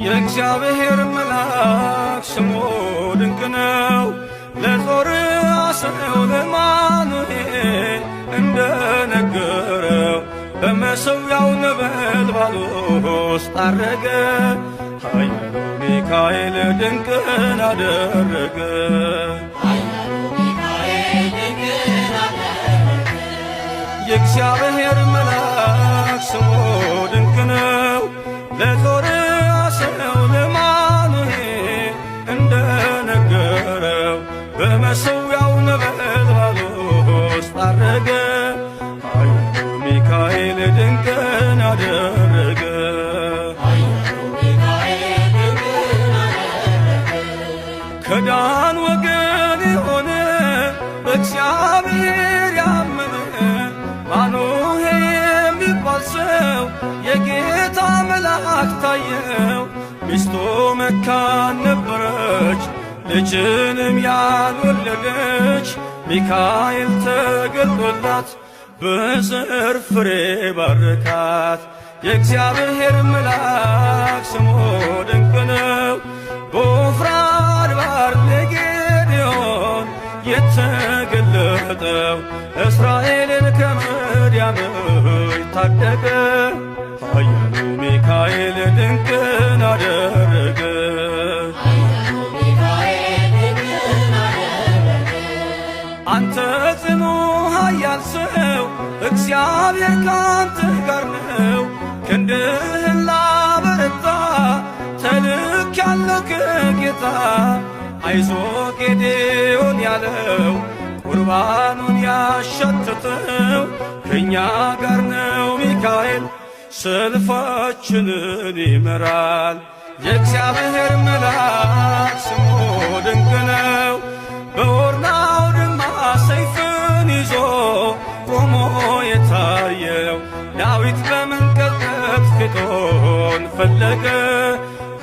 የእግዚአብሔር መልአክ ስሙ ድንቅ ነው። ለጦር አስረው ለማኑኤል እንደነገረው በመሠዊያው ነበልባል ውስጥ አረገ። ኃያሉ ሚካኤል ድንቅን አደረገ። የእግዚአብሔር መልአክ ስሙ ድንቅ ነው። ለጦር አስረው ለማኑኤል እንደነገረው በመሠዊያው ነበልባል ውስጥ አረገ። ኃያሉ ሚካኤል ድንቅን አደረገ። ከዳን ወገን የሆነ በእግዚአብሔር ያመነ ማኑሄ የሚባል ሰው የጌታ መልአክ ታየው። ሚስቱ መካን ነበረች፣ ልጅንም ያልወለደች። ሚካኤል ተገልጦላት በዘር ፍሬ ባረካት። የእግዚአብሔር መልአክ ስሙ ድንቅ ነው። በዖፍራ አድባር ለጌዴዎን የተገለጠው እስራኤልን ከምድያም ታደገ። ኃያሉ ሚካኤል ድንቅን አደረገ። አንተ ጽኑ ኃያል ሰው እግዚአብሔር ካንተ ጋር ነው። ክንድህን ላበረታ ተልኬአለሁ ከጌታ። አይዞ ጌዴዎን ያለው ቁርባኑን ያሸተተው ከእኛ ጋር ነው ሚካኤል ሰልፋችንን ይመራል። የእግዚአብሔር መልአክ ስሙ ድንቅ ነው። በኦርናው ድማ ሰይፍን ይዞ ቆሞ የታየው ዳዊት በመንቀጥቀጥ ፊቱን ፈለገ።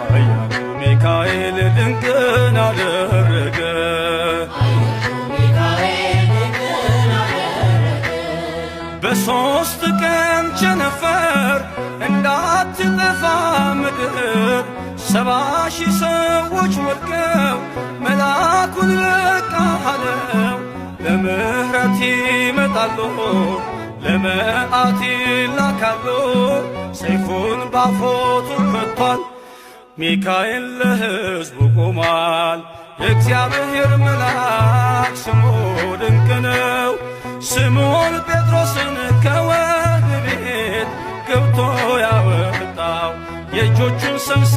ኃያሉ ሚካኤል ድንቅን አደረገ። በሦስት ቀን ቸነፈር እንዳትጠፋ ምድር 70,000 ሰዎች ወድቀው መልአኩን በቃ አለው። ለምሕረት ይመጣሉ፣ ለመዓት ይላካሉ። ሰይፉን ባፎቱ ከቷል፣ ሚካኤል ለሕዝቡ ቆሟል። የእግዚአብሔር መልአክ ስሙ ድንቅ ነው። ስምዖን ጴጥሮስን ከወህኒ ቤት ገብቶ ያወጣው የእጆቹን ሰንሰለት